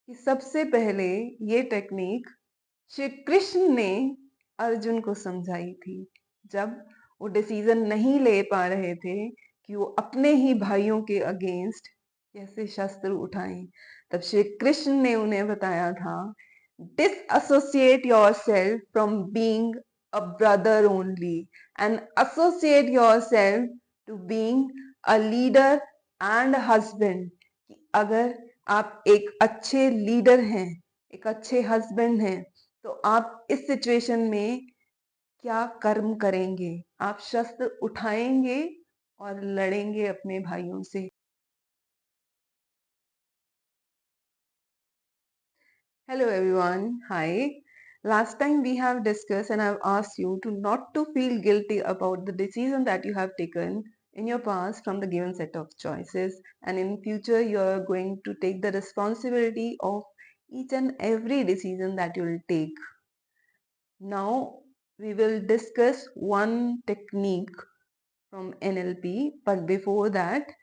कि सबसे पहले ये टेक्निक श्री कृष्ण ने अर्जुन को समझाई थी, जब वो डिसीजन नहीं ले पा रहे थे कि वो अपने ही भाइयों के अगेंस्ट कैसे शस्त्र उठाएं। तब श्री कृष्ण ने उन्हें बताया था, disassociate yourself from being a brother only and associate yourself to being a leader and husband. अगर आप एक अच्छे लीडर हैं, एक अच्छे हस्बैंड हैं, तो आप इस सिचुएशन में क्या कर्म करेंगे? आप शस्त्र उठाएंगे और लड़ेंगे अपने भाइयों से। Hello everyone, hi. Last time we have discussed and I've asked you to not to feel guilty about the decision that you have taken in your past from the given set of choices, and in future you are going to take the responsibility of each and every decision that you will take. Now we will discuss one technique from NLP, but before that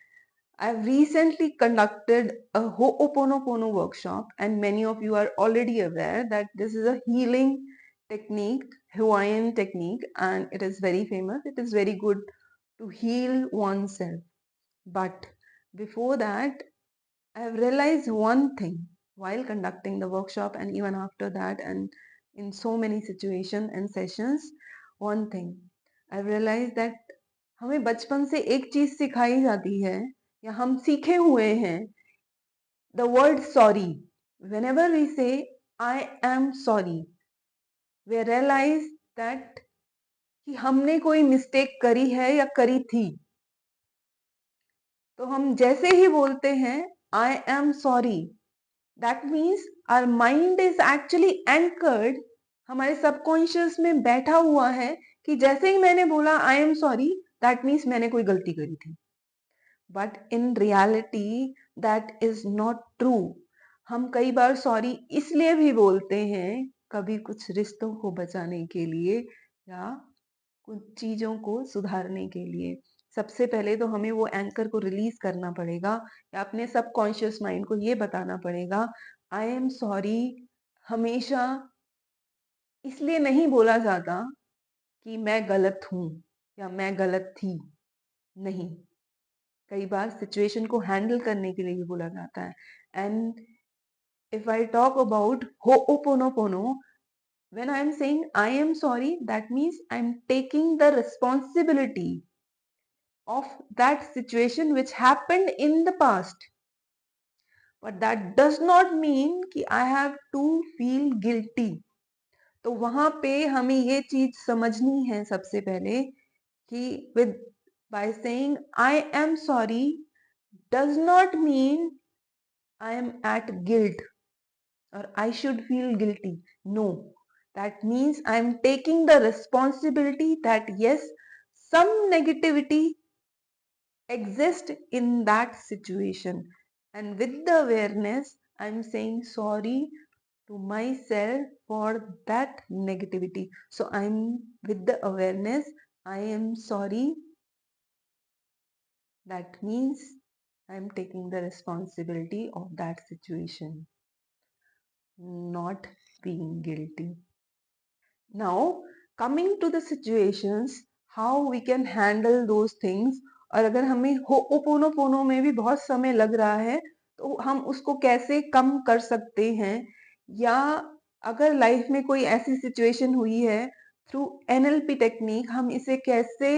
I've recently conducted a Ho'oponopono workshop, and many of you are already aware that this is a healing technique, Hawaiian technique, and it is very famous. It is very good to heal oneself. But before that, I've realized one thing while conducting the workshop, and even after that, and in so many situations and sessions, one thing I've realized that हमें बचपन से एक चीज सिखाई जाती है या हम सीखे हुए हैं, the word sorry. whenever we say I am sorry, we realize that कि हमने कोई मिस्टेक करी है या करी थी, तो हम जैसे ही बोलते हैं I am sorry, that means our mind is actually anchored, हमारे सबकॉन्शियस में बैठा हुआ है कि जैसे ही मैंने बोला I am sorry, that means मैंने कोई गलती करी थी। But in reality that is not true. हम कई बार सॉरी इसलिए भी बोलते हैं, कभी कुछ रिश्तों को बचाने के लिए या कुछ चीजों को सुधारने के लिए। सबसे पहले तो हमें वो एंकर को रिलीज करना पड़ेगा या अपने सबकॉन्शियस माइंड को ये बताना पड़ेगा, आई एम सॉरी हमेशा इसलिए नहीं बोला जाता कि मैं गलत हूं या मैं गलत थी। नहीं, कई बार सिचुएशन को हैंडल करने के लिए भी बोला जाता है। And if I talk about ho'oponopono, when I am saying I am sorry, that means I am taking the responsibility of that situation which happened in the past, but that does not mean कि I have to feel guilty। तो वहां पे हमें ये चीज समझनी है सबसे पहले कि with by saying I am sorry does not mean I am at guilt or I should feel guilty. No, that means I am taking the responsibility that yes, some negativity exists in that situation. And with the awareness, I am saying sorry to myself for that negativity. So I'm with the awareness, I am sorry. That means I'm taking the responsibility of that situation, not being guilty. Now, coming to the situations, how we can handle those things, और अगर हमें हो'ओपोनोपोनो में भी बहुत समय लग रहा है तो हम उसको कैसे कम कर सकते हैं, या अगर लाइफ में कोई ऐसी सिचुएशन हुई है थ्रू एनएलपी टेक्निक हम इसे कैसे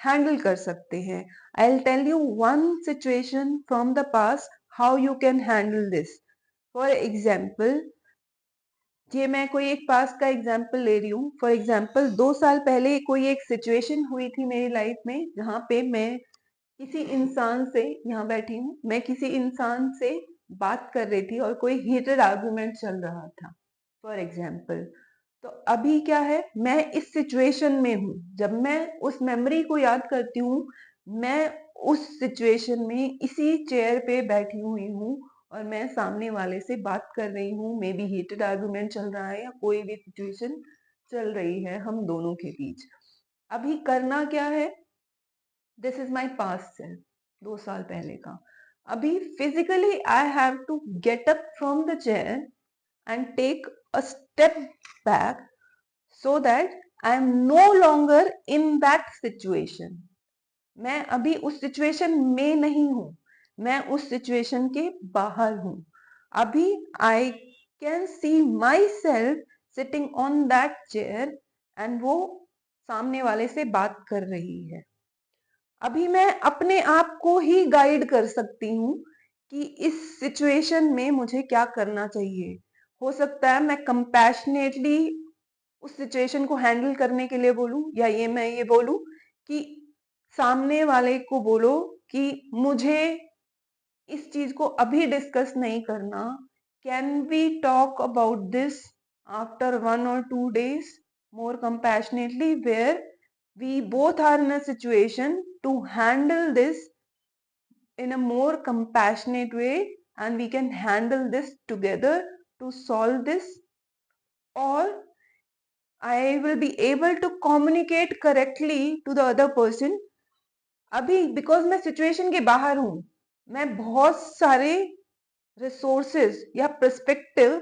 हैंडल कर सकते हैं। I will tell you one situation from the past how you can handle this. For example, ये मैं कोई एक पास का एग्जाम्पल ले रही हूँ। फॉर एग्जाम्पल 2 साल पहले कोई एक सिचुएशन हुई थी मेरी लाइफ में जहाँ पे मैं किसी इंसान से, यहाँ बैठी हूँ, मैं किसी इंसान से बात कर रही थी और कोई हीटेड आर्गुमेंट चल रहा था फॉर एग्जाम्पल। तो अभी क्या है, मैं इस सिचुएशन में हूँ, जब मैं उस मेमोरी को याद करती हूँ, मैं उस सिचुएशन में इसी चेयर पे बैठी हुई हूँ और मैं सामने वाले से बात कर रही हूँ। मे बी हीटेड आर्गुमेंट चल रहा है या कोई भी सिचुएशन चल रही है हम दोनों के बीच। अभी करना क्या है, this is my past self, 2 साल पहले का। अभी physically I have to get up from the chair and take a step back so that I am no longer in that situation. मैं अभी उस सिचुएशन में नहीं हूं, मैं उस सिचुएशन के बाहर हूं. अभी I can see my self sitting on that chair and वो सामने वाले से बात कर रही है. अभी मैं अपने आप को ही गाइड कर सकती हूँ कि इस सिचुएशन में मुझे क्या करना चाहिए. हो सकता है मैं कंपैशनेटली उस सिचुएशन को हैंडल करने के लिए बोलूं, या मैं ये बोलूं कि सामने वाले को बोलो कि मुझे इस चीज को अभी डिस्कस नहीं करना. Can we talk about this after 1 or 2 days more compassionately, where we both are in a situation to handle this in a more compassionate way, and we can handle this together to solve this, or I will be able to communicate correctly to the other person. अभी because मैं situation के बाहर हूं, मैं बहुत सारे resources या perspective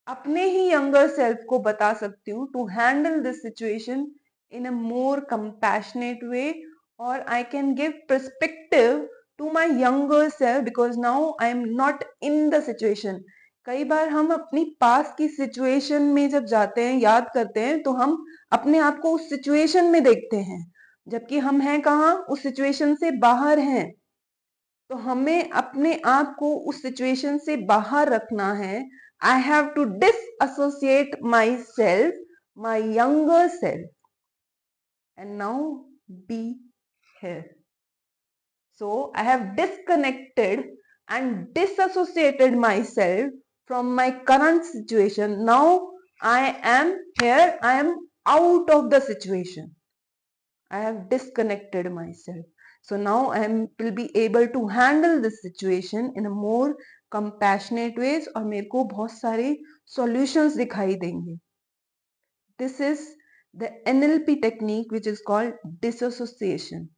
अपने ही यंगर सेल्फ को बता सकती हूँ to handle this situation in a more compassionate way, और I can give perspective to my younger self because now I am not in the situation. कई बार हम अपनी पास की सिचुएशन में जब जाते हैं, याद करते हैं, तो हम अपने आप को उस सिचुएशन में देखते हैं, जबकि हम हैं कहाँ, उस सिचुएशन से बाहर हैं. तो हमें अपने आप को उस सिचुएशन से बाहर रखना है. I have to disassociate my self, my younger self, and now be here. So I have disconnected and disassociated myself from my current situation. Now I am here, I am out of the situation. I have disconnected myself. So now will be able to handle this situation in a more compassionate ways, और मेरे को बहुत सारे solutions दिखाई देंगे. This is the NLP technique which is called disassociation.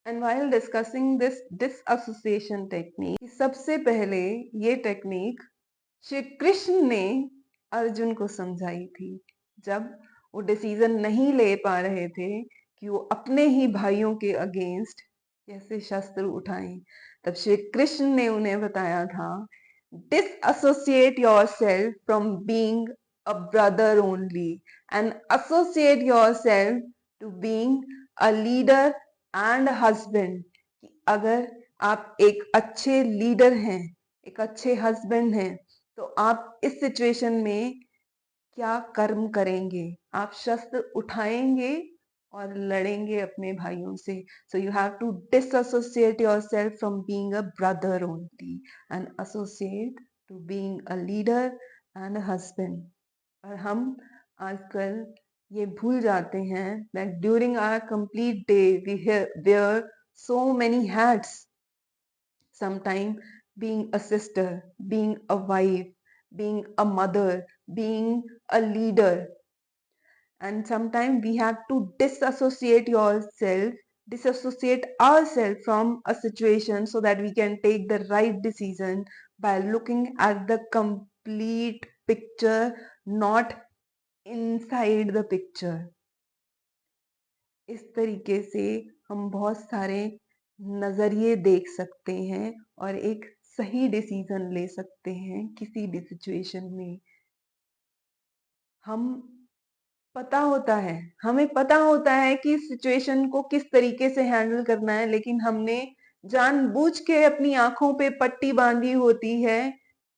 And while discussing this disassociation technique, सबसे पहले ये टेक्निक श्री कृष्ण ने अर्जुन को समझाई थी, जब वो डिसीजन नहीं ले पा रहे थे कि वो अपने ही भाइयों के अगेंस्ट कैसे शस्त्र उठाएं. तब श्री कृष्ण ने उन्हें बताया था, disassociate yourself from being a brother only and associate yourself to being a leader and husband. अगर आप एक अच्छे लीडर हैं, एक अच्छे हस्बैंड हैं, तो आप इस सिचुएशन में क्या कर्म करेंगे. आप शस्त्र उठाएंगे और लड़ेंगे अपने भाइयों से. So you have to disassociate yourself from being a brother only and associate to being a leader and a husband. और हम आजकल ये भूल जाते हैं that during our complete day we wear so many hats. Sometimes being a sister, being a wife, being a mother, being a leader. And sometimes we have to disassociate ourselves from a situation so that we can take the right decision by looking at the complete picture, not inside the picture. इस तरीके से हम बहुत सारे नजरिए देख सकते हैं और एक सही डिसीजन ले सकते हैं किसी भी सिचुएशन में. हमें पता होता है कि सिचुएशन को किस तरीके से हैंडल करना है, लेकिन हमने जानबूझ के अपनी आंखों पे पट्टी बांधी होती है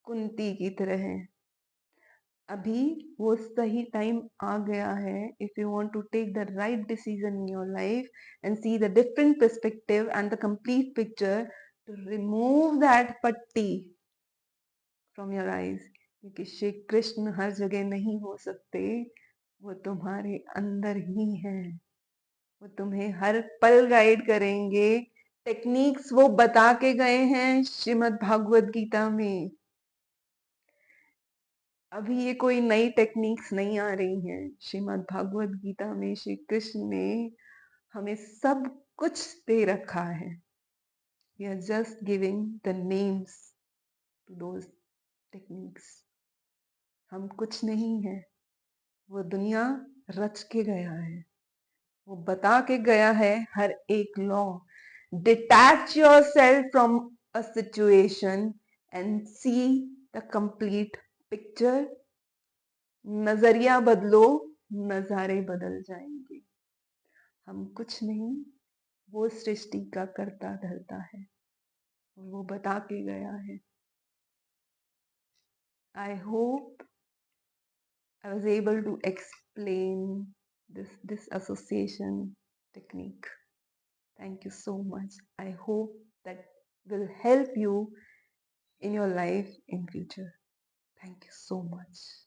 कुंती की तरह. अभी वो सही टाइम आ गया है. If you want to take the right decision in your life and see the different perspective and the complete picture, to remove that पट्टी फ्रॉम योर आईज, क्योंकि श्री कृष्ण हर जगह नहीं हो सकते, वो तुम्हारे अंदर ही है. वो तुम्हें हर पल गाइड करेंगे. टेक्निक्स वो बता के गए हैं श्रीमद् भागवत गीता में. अभी ये कोई नई टेक्निक्स नहीं आ रही हैं. श्रीमद् भागवत गीता में श्री कृष्ण ने हमें सब कुछ दे रखा है. We are just giving the names to those techniques. हम कुछ नहीं है, वो दुनिया रच के गया है, वो बता के गया है हर एक law. Detach yourself from a situation and see the complete picture. नजरिया बदलो, नजारे बदल जाएंगे. हम कुछ नहीं, वो सृष्टि का करता धरता है और वो बता के गया है. I hope I was able to explain this association technique. Thank you so much. I hope that will help you in your life in future. Thank you so much.